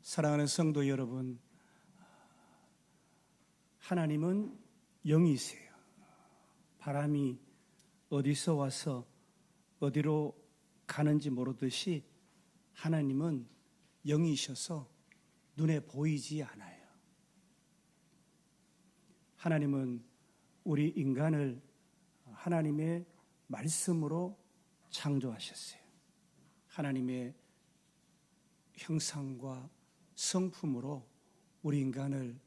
사랑하는 성도 여러분, 하나님은 영이세요. 바람이 어디서 와서 어디로 가는지 모르듯이 하나님은 영이셔서 눈에 보이지 않아요. 하나님은 우리 인간을 하나님의 말씀으로 창조하셨어요. 하나님의 형상과 성품으로 우리 인간을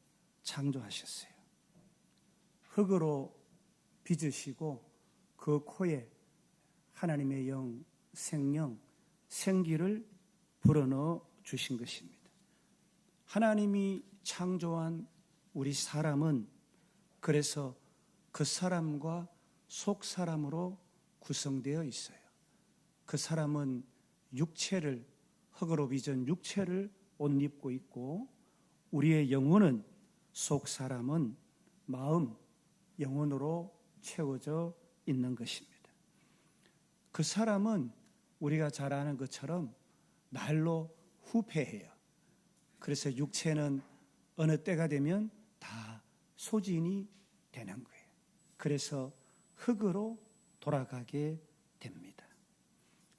창조하셨어요. 흙으로 빚으시고 그 코에 하나님의 영, 생명, 생기를 불어넣어 주신 것입니다. 하나님이 창조한 우리 사람은 그래서 그 사람과 속 사람으로 구성되어 있어요. 그 사람은 육체를, 흙으로 빚은 육체를 옷 입고 있고, 우리의 영혼은, 속 사람은 마음, 영혼으로 채워져 있는 것입니다. 그 사람은 우리가 잘 아는 것처럼 날로 후패해요. 그래서 육체는 어느 때가 되면 다 소진이 되는 거예요. 그래서 흙으로 돌아가게 됩니다.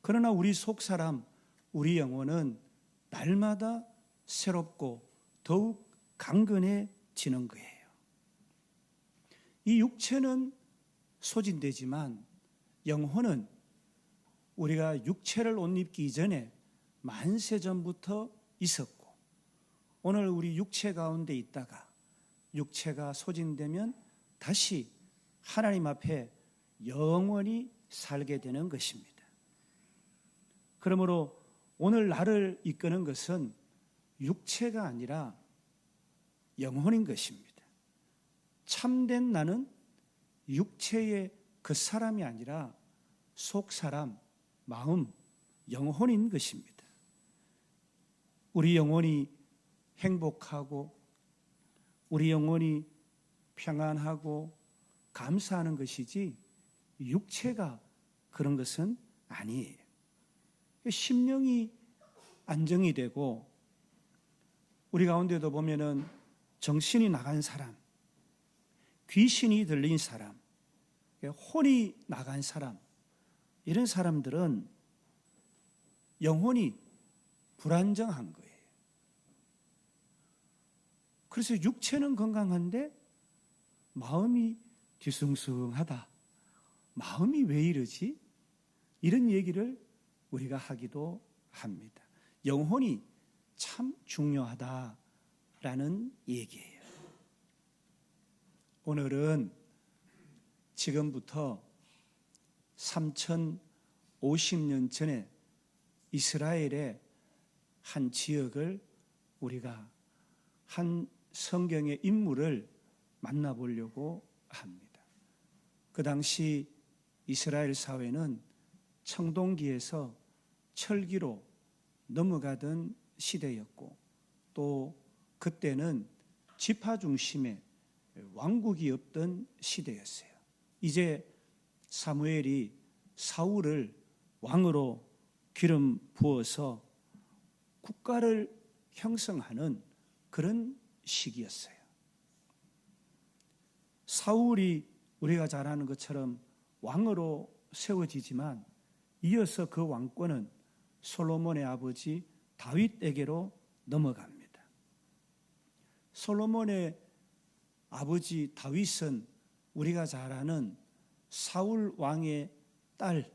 그러나 우리 속 사람, 우리 영혼은 날마다 새롭고 더욱 강건해지는 거예요. 이 육체는 소진되지만 영혼은 우리가 육체를 옷 입기 이전에 만세 전부터 있었고, 오늘 우리 육체 가운데 있다가 육체가 소진되면 다시 하나님 앞에 영원히 살게 되는 것입니다. 그러므로 오늘 나를 이끄는 것은 육체가 아니라 영혼인 것입니다. 참된 나는 육체의 그 사람이 아니라 속 사람, 마음, 영혼인 것입니다. 우리 영혼이 행복하고 우리 영혼이 평안하고 감사하는 것이지 육체가 그런 것은 아니에요. 심령이 안정이 되고, 우리 가운데도 보면은 정신이 나간 사람, 귀신이 들린 사람, 혼이 나간 사람, 이런 사람들은 영혼이 불안정한 거예요. 그래서 육체는 건강한데 마음이 뒤숭숭하다. 마음이 왜 이러지? 이런 얘기를 우리가 하기도 합니다. 영혼이 참 중요하다라는 얘기예요. 오늘은 지금부터 3050년 전에 이스라엘의 한 지역을 우리가 한 성경의 인물을 만나보려고 합니다. 그 당시 이스라엘 사회는 청동기에서 철기로 넘어가던 시대였고, 또 그때는 지파 중심의 왕국이 없던 시대였어요. 이제 사무엘이 사울을 왕으로 기름 부어서 국가를 형성하는 그런 시기였어요. 사울이 우리가 잘 아는 것처럼 왕으로 세워지지만 이어서 그 왕권은 솔로몬의 아버지 다윗에게로 넘어갑니다. 솔로몬의 아버지 다윗은 우리가 잘 아는 사울 왕의 딸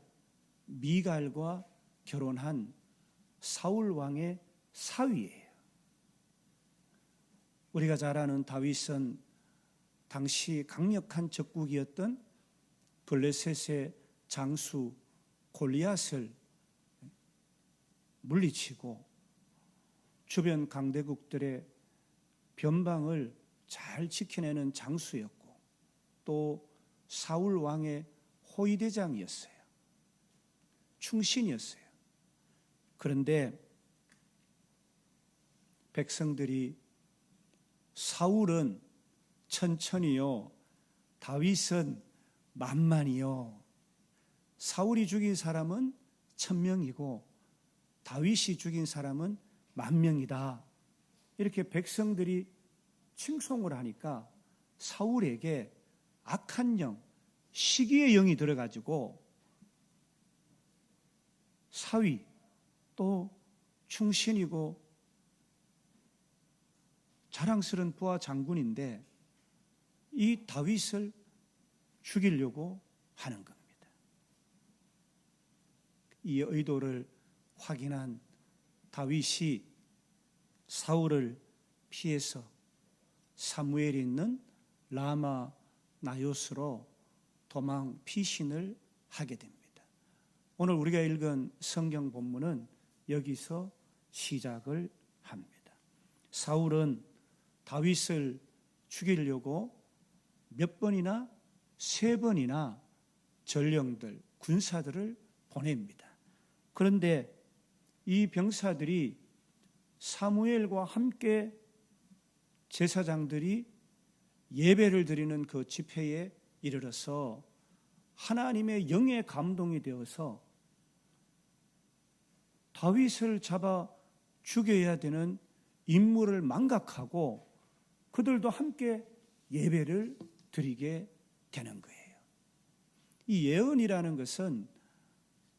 미갈과 결혼한 사울 왕의 사위예요. 우리가 잘 아는 다윗은 당시 강력한 적국이었던 블레셋의 장수 골리앗을 물리치고 주변 강대국들의 변방을 잘 지켜내는 장수였고, 또 사울 왕의 호위대장이었어요. 충신이었어요. 그런데 백성들이 사울은 천천히요, 다윗은 만만히요, 사울이 죽인 사람은 1000명이고 다윗이 죽인 사람은 10,000명이다, 이렇게 백성들이 칭송을 하니까 사울에게 악한 영, 시기의 영이 들어가지고 사위 또 충신이고 자랑스러운 부하 장군인데 이 다윗을 죽이려고 하는 겁니다. 이 의도를 확인한 다윗이 사울을 피해서 사무엘이 있는 라마 나요스로 도망 피신을 하게 됩니다. 오늘 우리가 읽은 성경 본문은 여기서 시작을 합니다. 사울은 다윗을 죽이려고 몇 번이나 3번이나 전령들, 군사들을 보냅니다. 그런데 이 병사들이 사무엘과 함께 제사장들이 예배를 드리는 그 집회에 이르러서 하나님의 영의 감동이 되어서 다윗을 잡아 죽여야 되는 임무를 망각하고 그들도 함께 예배를 드리게 되는 거예요. 이 예언이라는 것은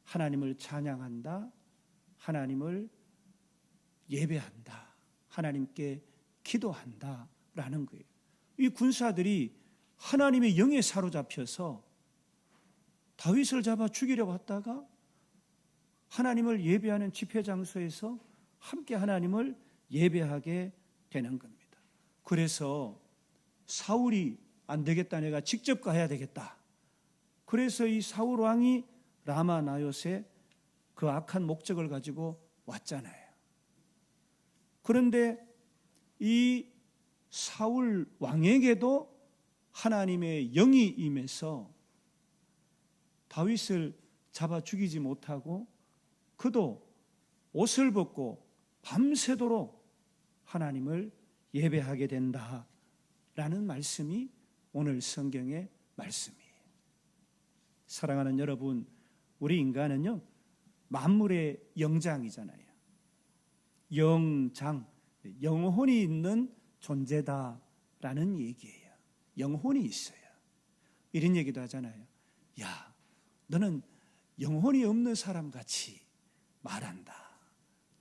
하나님을 찬양한다, 하나님을 예배한다, 하나님께 기도한다라는 거예요. 이 군사들이 하나님의 영에 사로잡혀서 다윗을 잡아 죽이려고 했다가 하나님을 예배하는 집회 장소에서 함께 하나님을 예배하게 되는 겁니다. 그래서 사울이 안 되겠다, 내가 직접 가야 되겠다. 그래서 이 사울 왕이 라마 나요스에 그 악한 목적을 가지고 왔잖아요. 그런데 이 사울 왕에게도 하나님의 영이 임해서 다윗을 잡아 죽이지 못하고 그도 옷을 벗고 밤새도록 하나님을 예배하게 된다라는 말씀이 오늘 성경의 말씀이에요. 사랑하는 여러분, 우리 인간은요, 만물의 영장이잖아요. 영장, 영혼이 있는 존재다라는 얘기예요. 영혼이 있어요. 이런 얘기도 하잖아요. 야, 너는 영혼이 없는 사람 같이 말한다,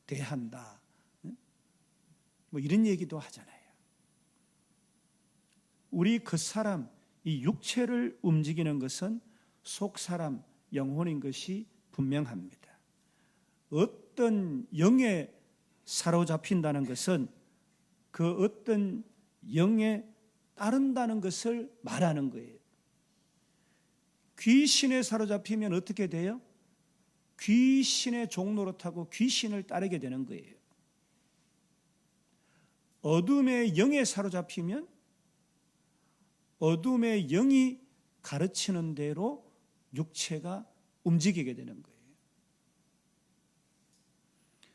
대한다, 뭐 이런 얘기도 하잖아요. 우리 그 사람, 이 육체를 움직이는 것은 속 사람, 영혼인 것이 분명합니다. 어떤 영에 사로잡힌다는 것은 그 어떤 영에 따른다는 것을 말하는 거예요. 귀신에 사로잡히면 어떻게 돼요? 귀신의 종노릇하고 귀신을 따르게 되는 거예요. 어둠의 영에 사로잡히면 어둠의 영이 가르치는 대로 육체가 움직이게 되는 거예요.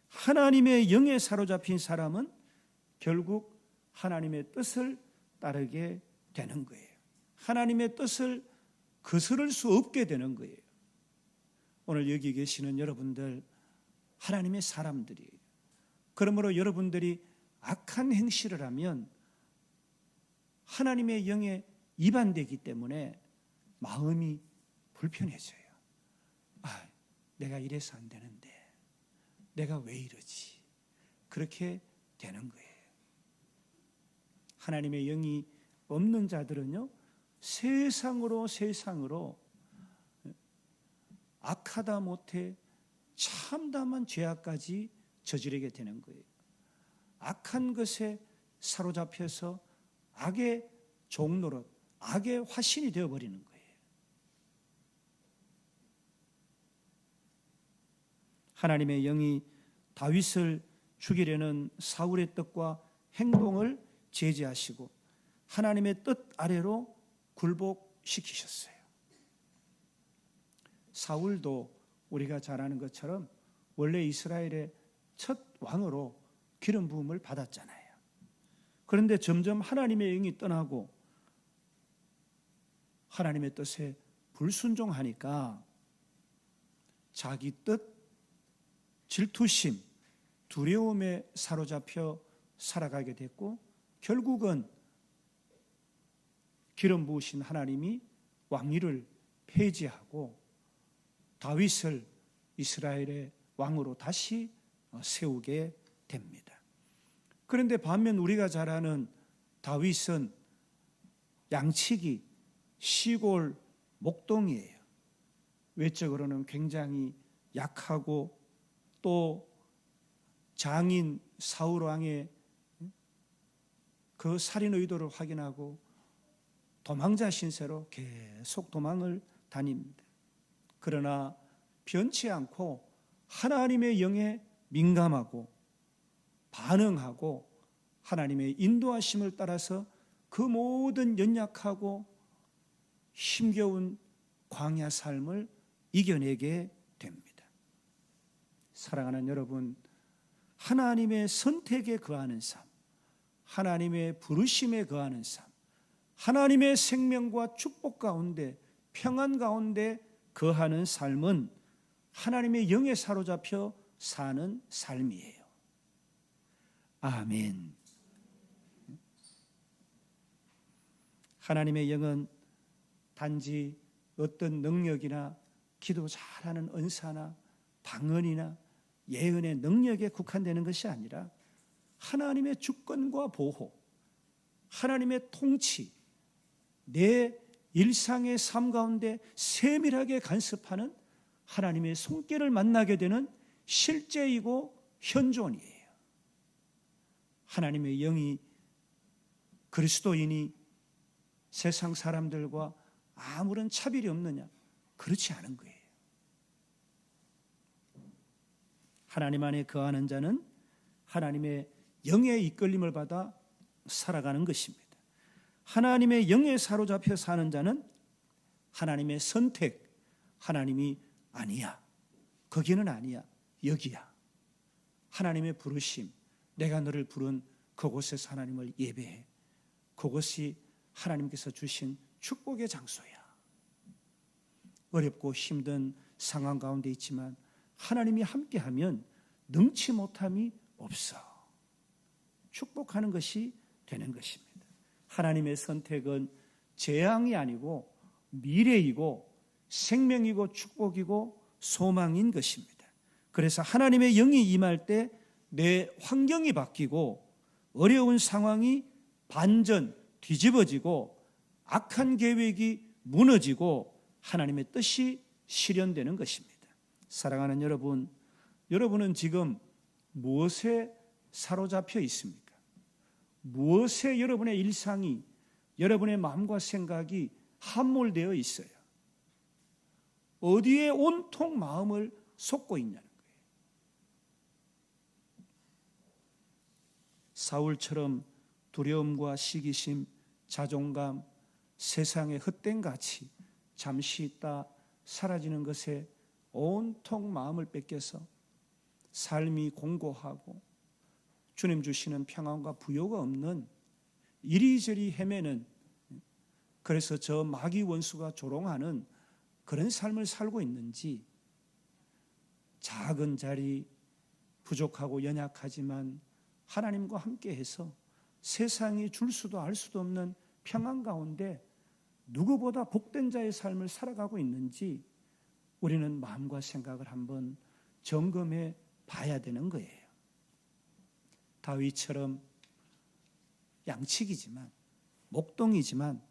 하나님의 영에 사로잡힌 사람은 결국 하나님의 뜻을 따르게 되는 거예요. 하나님의 뜻을 거스를 수 없게 되는 거예요. 오늘 여기 계시는 여러분들 하나님의 사람들이에요. 그러므로 여러분들이 악한 행실을 하면 하나님의 영에 위반되기 때문에 마음이 불편해져요. 아, 내가 이래서 안 되는데, 내가 왜 이러지? 그렇게 되는 거예요. 하나님의 영이 없는 자들은요, 세상으로 악하다 못해 참담한 죄악까지 저지르게 되는 거예요. 악한 것에 사로잡혀서 악의 종노릇, 악의 화신이 되어버리는 거예요. 하나님의 영이 다윗을 죽이려는 사울의 뜻과 행동을 제지하시고 하나님의 뜻 아래로 굴복시키셨어요. 사울도 우리가 잘 아는 것처럼 원래 이스라엘의 첫 왕으로 기름 부음을 받았잖아요. 그런데 점점 하나님의 영이 떠나고 하나님의 뜻에 불순종하니까 자기 뜻, 질투심, 두려움에 사로잡혀 살아가게 됐고 결국은 기름 부으신 하나님이 왕위를 폐지하고 다윗을 이스라엘의 왕으로 다시 세우게 됩니다. 그런데 반면 우리가 잘 아는 다윗은 양치기 시골 목동이에요. 외적으로는 굉장히 약하고 또 장인 사울 왕의 그 살인 의도를 확인하고 도망자 신세로 계속 도망을 다닙니다. 그러나 변치 않고 하나님의 영에 민감하고 반응하고 하나님의 인도하심을 따라서 그 모든 연약하고 힘겨운 광야 삶을 이겨내게 됩니다. 사랑하는 여러분, 하나님의 선택에 거하는 삶, 하나님의 부르심에 거하는 삶, 하나님의 생명과 축복 가운데 평안 가운데 거하는 삶은 하나님의 영에 사로잡혀 사는 삶이에요. 아멘. 하나님의 영은 단지 어떤 능력이나 기도 잘하는 은사나 방언이나 예언의 능력에 국한되는 것이 아니라 하나님의 주권과 보호, 하나님의 통치, 내 일상의 삶 가운데 세밀하게 간섭하는 하나님의 손길을 만나게 되는 실제이고 현존이에요. 하나님의 영이 그리스도인이 세상 사람들과 아무런 차별이 없느냐? 그렇지 않은 거예요. 하나님 안에 거하는 자는 하나님의 영의 이끌림을 받아 살아가는 것입니다. 하나님의 영에 사로잡혀 사는 자는 하나님의 선택, 하나님이 아니야, 거기는 아니야, 여기야. 하나님의 부르심, 내가 너를 부른 그곳에서 하나님을 예배해. 그것이 하나님께서 주신 축복의 장소야. 어렵고 힘든 상황 가운데 있지만 하나님이 함께하면 능치 못함이 없어. 축복하는 것이 되는 것입니다. 하나님의 선택은 재앙이 아니고 미래이고 생명이고 축복이고 소망인 것입니다. 그래서 하나님의 영이 임할 때 내 환경이 바뀌고 어려운 상황이 반전 뒤집어지고 악한 계획이 무너지고 하나님의 뜻이 실현되는 것입니다. 사랑하는 여러분, 여러분은 지금 무엇에 사로잡혀 있습니까? 무엇에 여러분의 일상이, 여러분의 마음과 생각이 함몰되어 있어요? 어디에 온통 마음을 쏟고 있냐는 거예요. 사울처럼 두려움과 시기심, 자존감, 세상의 헛된 가치, 잠시 있다 사라지는 것에 온통 마음을 뺏겨서 삶이 공고하고 주님 주시는 평안과 부요가 없는 이리저리 헤매는, 그래서 저 마귀 원수가 조롱하는 그런 삶을 살고 있는지, 작은 자리, 부족하고 연약하지만 하나님과 함께해서 세상이 줄 수도 알 수도 없는 평안 가운데 누구보다 복된 자의 삶을 살아가고 있는지 우리는 마음과 생각을 한번 점검해 봐야 되는 거예요. 다윗처럼 양치기지만, 목동이지만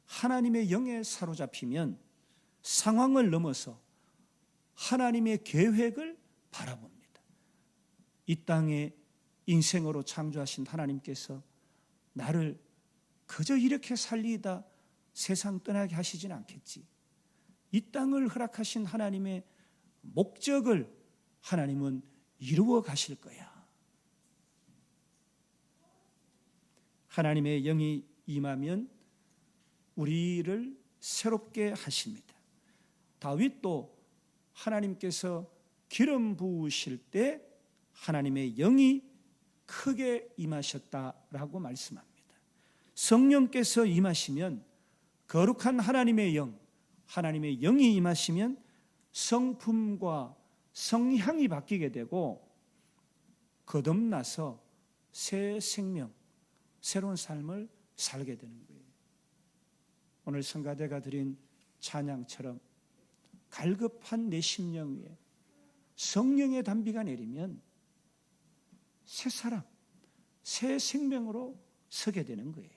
하나님의 영에 사로잡히면 상황을 넘어서 하나님의 계획을 바라봅니다. 이 땅에 인생으로 창조하신 하나님께서 나를 그저 이렇게 살리다 세상 떠나게 하시진 않겠지. 이 땅을 허락하신 하나님의 목적을 하나님은 이루어 가실 거야. 하나님의 영이 임하면 우리를 새롭게 하십니다. 다윗도 하나님께서 기름 부으실 때 하나님의 영이 크게 임하셨다라고 말씀합니다. 성령께서 임하시면, 거룩한 하나님의 영, 하나님의 영이 임하시면 성품과 성향이 바뀌게 되고 거듭나서 새 생명, 새로운 삶을 살게 되는 거예요. 오늘 성가대가 드린 찬양처럼 갈급한 내 심령 위에 성령의 단비가 내리면 새 사람, 새 생명으로 서게 되는 거예요.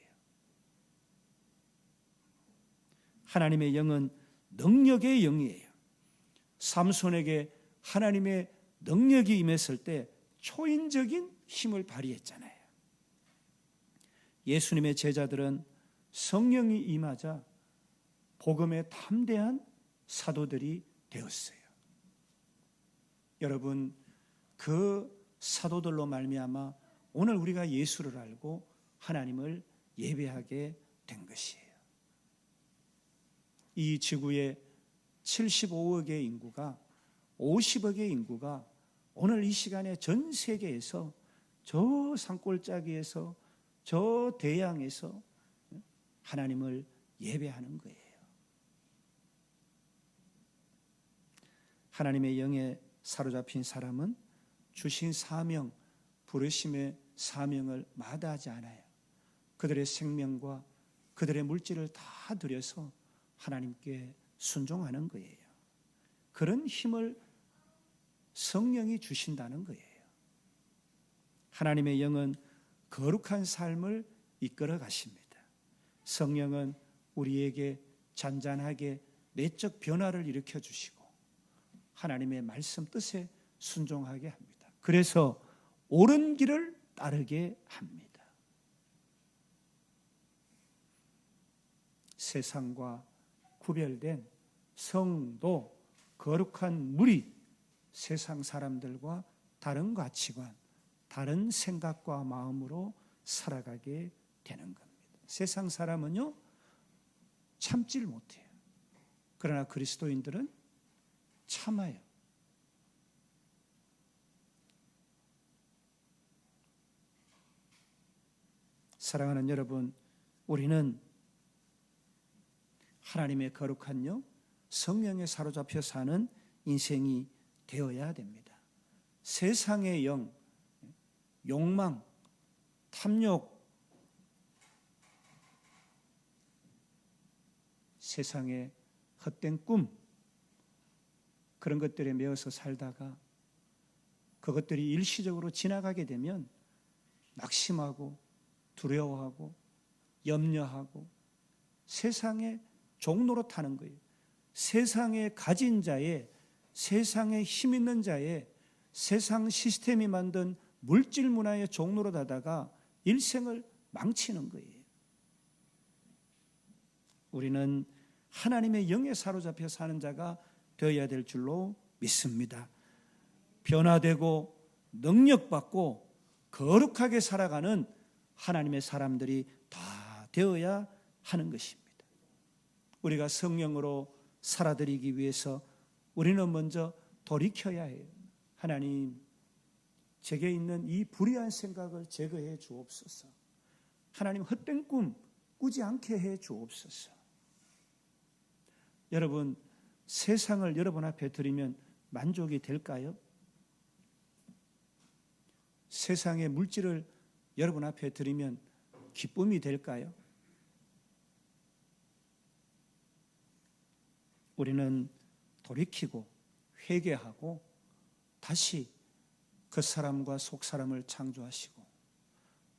하나님의 영은 능력의 영이에요. 삼손에게 하나님의 능력이 임했을 때 초인적인 힘을 발휘했잖아요. 예수님의 제자들은 성령이 임하자 복음에 담대한 사도들이 되었어요. 여러분, 그 사도들로 말미암아 오늘 우리가 예수를 알고 하나님을 예배하게 된 것이에요. 이 지구의 75억의 인구가 50억의 인구가 오늘 이 시간에 전 세계에서 저 산골짜기에서 저 대양에서 하나님을 예배하는 거예요. 하나님의 영에 사로잡힌 사람은 주신 사명, 부르심의 사명을 마다하지 않아요. 그들의 생명과 그들의 물질을 다 들여서 하나님께 순종하는 거예요. 그런 힘을 성령이 주신다는 거예요. 하나님의 영은 거룩한 삶을 이끌어 가십니다. 성령은 우리에게 잔잔하게 내적 변화를 일으켜 주시고 하나님의 말씀 뜻에 순종하게 합니다. 그래서 옳은 길을 따르게 합니다. 세상과 구별된 성도, 거룩한 무리, 세상 사람들과 다른 가치관, 다른 생각과 마음으로 살아가게 되는 겁니다. 세상 사람은요, 참지를 못해요. 그러나 그리스도인들은 참아요. 사랑하는 여러분, 우리는 하나님의 거룩한 영, 성령에 사로잡혀 사는 인생이 되어야 됩니다. 세상의 영, 욕망, 탐욕, 세상의 헛된 꿈, 그런 것들에 매여서 살다가 그것들이 일시적으로 지나가게 되면 낙심하고 두려워하고 염려하고 세상의 종로로 타는 거예요. 세상에 가진 자의, 세상에 힘 있는 자의, 세상 시스템이 만든 물질 문화의 종로로 가다가 일생을 망치는 거예요. 우리는 하나님의 영에 사로잡혀 사는 자가 되어야 될 줄로 믿습니다. 변화되고 능력받고 거룩하게 살아가는 하나님의 사람들이 다 되어야 하는 것입니다. 우리가 성령으로 살아드리기 위해서 우리는 먼저 돌이켜야 해요. 하나님, 제게 있는 이 불의한 생각을 제거해 주옵소서. 하나님, 헛된 꿈 꾸지 않게 해 주옵소서. 여러분, 세상을 여러분 앞에 드리면 만족이 될까요? 세상의 물질을 여러분 앞에 드리면 기쁨이 될까요? 우리는 돌이키고 회개하고 다시 그 사람과 속 사람을 창조하시고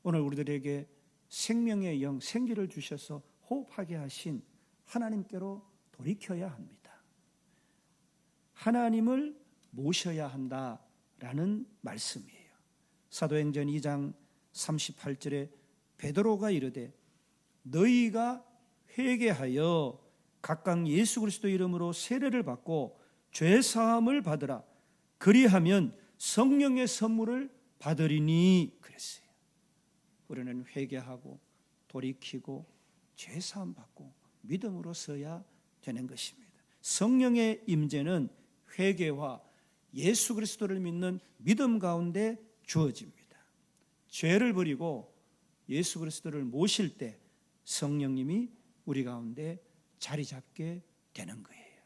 오늘 우리들에게 생명의 영, 생기를 주셔서 호흡하게 하신 하나님께로 돌이켜야 합니다. 하나님을 모셔야 한다라는 말씀이에요. 사도행전 2장 38절에 베드로가 이르되 너희가 회개하여 각각 예수 그리스도 이름으로 세례를 받고 죄 사함을 받으라. 그리하면 성령의 선물을 받으리니 그랬어요. 우리는 회개하고 돌이키고 죄 사함 받고 믿음으로 서야 되는 것입니다. 성령의 임재는 회개와 예수 그리스도를 믿는 믿음 가운데 주어집니다. 죄를 버리고 예수 그리스도를 모실 때 성령님이 우리 가운데 자리 잡게 되는 거예요.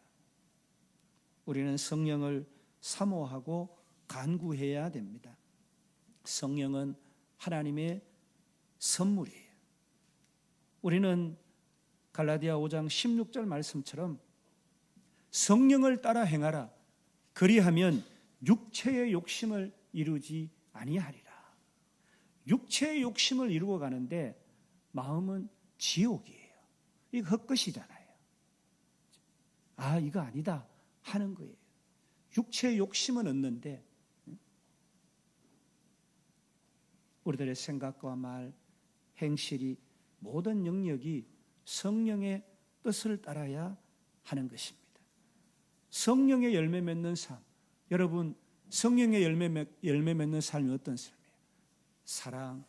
우리는 성령을 사모하고 간구해야 됩니다. 성령은 하나님의 선물이에요. 우리는 갈라디아 5장 16절 말씀처럼 성령을 따라 행하라. 그리하면 육체의 욕심을 이루지 아니하리라. 육체의 욕심을 이루어 가는데 마음은 지옥이에요. 이거 헛것이잖아요. 아, 이거 아니다 하는 거예요. 육체의 욕심은 없는데 우리들의 생각과 말, 행실이 모든 영역이 성령의 뜻을 따라야 하는 것입니다. 성령의 열매 맺는 삶. 여러분, 성령의 열매 맺는 삶이 어떤 삶이에요? 사랑,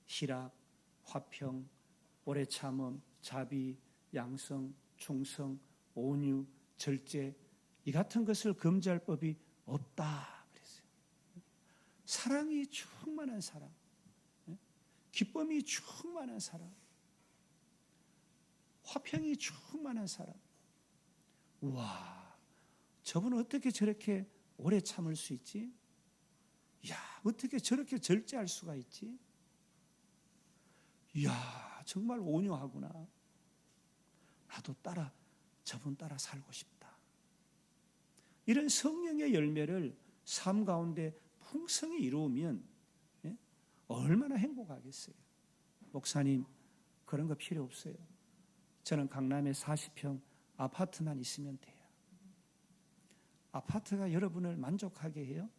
희락, 화평, 오래 참음, 자비, 양성, 충성, 온유, 절제, 이 같은 것을 금지할 법이 없다 그랬어요. 사랑이 충만한 사람, 기쁨이 충만한 사람, 화평이 충만한 사람. 우와, 저분은 어떻게 저렇게 오래 참을 수 있지? 이야, 어떻게 저렇게 절제할 수가 있지? 이야, 정말 온유하구나. 나도 저분 따라 살고 싶다. 이런 성령의 열매를 삶 가운데 풍성히 이루면 얼마나 행복하겠어요. 목사님, 그런 거 필요 없어요. 저는 강남에 40평 아파트만 있으면 돼요. 아파트가 여러분을 만족하게 해요?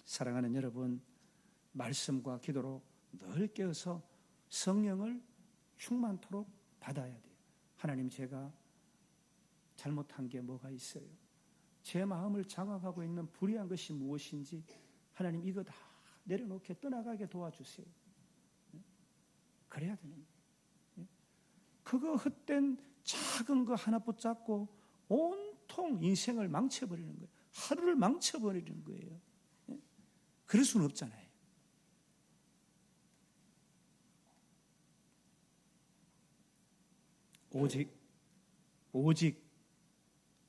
사랑하는 여러분, 말씀과 기도로 늘 깨어서 성령을 충만토록 받아야 돼요. 하나님, 제가 잘못한 게 뭐가 있어요? 제 마음을 장악하고 있는 불의한 것이 무엇인지 하나님 이거 다 내려놓게 떠나가게 도와주세요. 그래야 되는 거예요. 그거 헛된 작은 거 하나 붙잡고 온통 인생을 망쳐버리는 거예요. 하루를 망쳐버리는 거예요. 그럴 수는 없잖아요.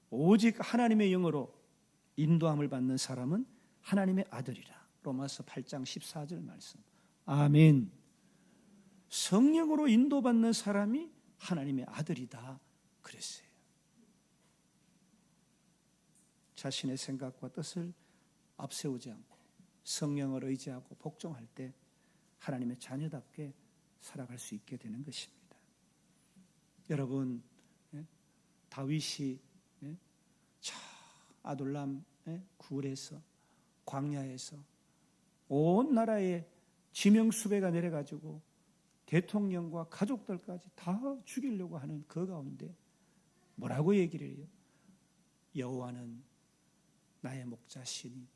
오직 하나님의 영으로 인도함을 받는 사람은 하나님의 아들이라. 로마서 8장 14절 말씀. 아멘. 성령으로 인도받는 사람이 하나님의 아들이다 그랬어요. 자신의 생각과 뜻을 앞세우지 않고 성령을 의지하고 복종할 때 하나님의 자녀답게 살아갈 수 있게 되는 것입니다. 여러분, 다윗이 저 아둘람 굴에서, 광야에서 온 나라에 지명수배가 내려가지고 대통령과 가족들까지 다 죽이려고 하는 그 가운데 뭐라고 얘기를 해요? 여호와는 나의 목자시니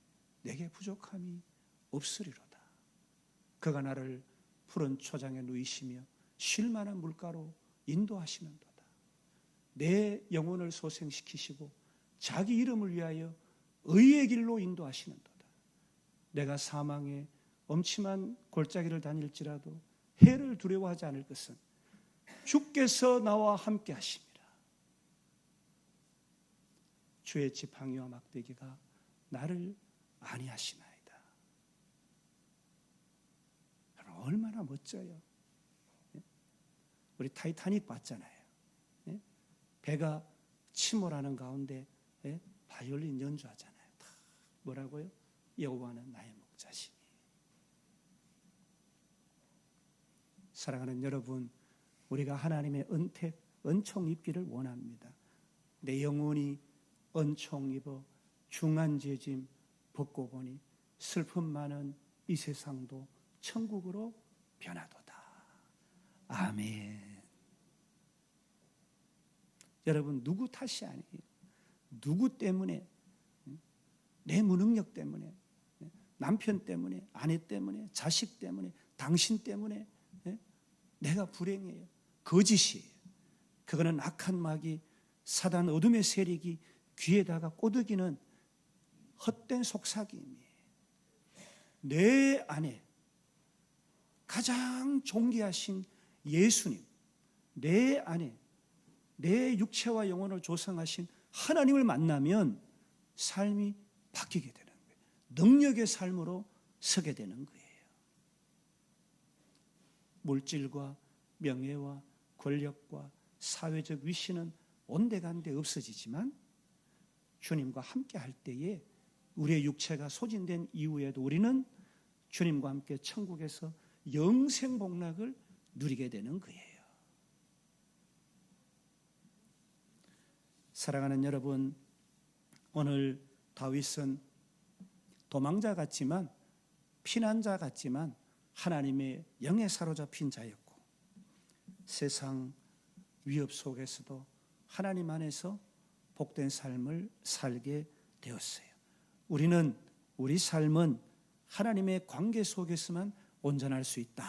내게 부족함이 없으리로다. 그가 나를 푸른 초장에 누이시며 쉴만한 물가로 인도하시는도다. 내 영혼을 소생시키시고 자기 이름을 위하여 의의 길로 인도하시는도다. 내가 사망의 엄침한 골짜기를 다닐지라도 해를 두려워하지 않을 것은 주께서 나와 함께 하심이라. 주의 지팡이와 막대기가 나를 안위하시나이다. 얼마나 멋져요. 우리 타이타닉 봤잖아요. 배가 침몰하는 가운데 바이올린 연주하잖아요. 뭐라고요? 여호와는 나의 목자시니. 사랑하는 여러분, 우리가 하나님의 은택, 은총 입기를 원합니다. 내 영혼이 은총 입어 중한 죄짐 벗고 보니 슬픔 많은 이 세상도 천국으로 변하도다. 아멘. 여러분, 누구 탓이 아니에요. 누구 때문에, 내 무능력 때문에, 남편 때문에, 아내 때문에, 자식 때문에, 당신 때문에 내가 불행해요. 거짓이에요. 그거는 악한 마귀, 사단 어둠의 세력이 귀에다가 꼬드기는 헛된 속삭임이에요. 내 안에 가장 존귀하신 예수님, 내 안에 내 육체와 영혼을 조성하신 하나님을 만나면 삶이 바뀌게 되는 능력의 삶으로 서게 되는 거예요. 물질과 명예와 권력과 사회적 위신은 온데간데 없어지지만 주님과 함께 할 때에 우리의 육체가 소진된 이후에도 우리는 주님과 함께 천국에서 영생 복락을 누리게 되는 거예요. 사랑하는 여러분, 오늘 다윗은 도망자 같지만 피난자 같지만 하나님의 영에 사로잡힌 자였고 세상 위협 속에서도 하나님 안에서 복된 삶을 살게 되었어요. 우리 삶은 하나님의 관계 속에서만 온전할 수 있다.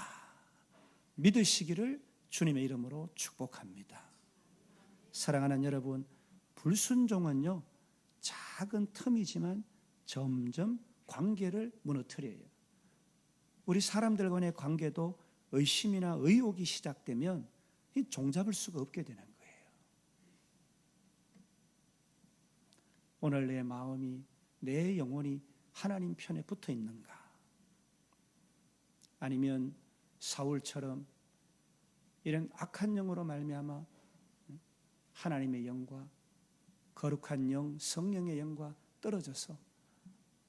믿으시기를 주님의 이름으로 축복합니다. 사랑하는 여러분, 불순종은요, 작은 틈이지만 점점 관계를 무너뜨려요. 우리 사람들 간의 관계도 의심이나 의혹이 시작되면 종잡을 수가 없게 되는 거예요. 오늘 내 마음이, 내 영혼이 하나님 편에 붙어 있는가? 아니면 사울처럼 이런 악한 영으로 말미암아 하나님의 영과 거룩한 영, 성령의 영과 떨어져서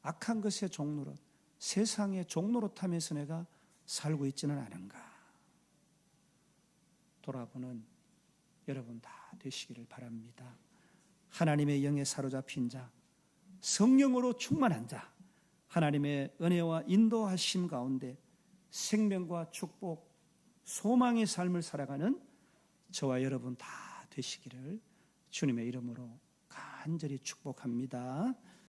악한 것의 종노릇, 세상의 종노릇하면서 내가 살고 있지는 않은가? 돌아보는 여러분 다 되시기를 바랍니다. 하나님의 영에 사로잡힌 자, 성령으로 충만한 자, 하나님의 은혜와 인도하심 가운데 생명과 축복, 소망의 삶을 살아가는 저와 여러분 다 되시기를 주님의 이름으로 간절히 축복합니다.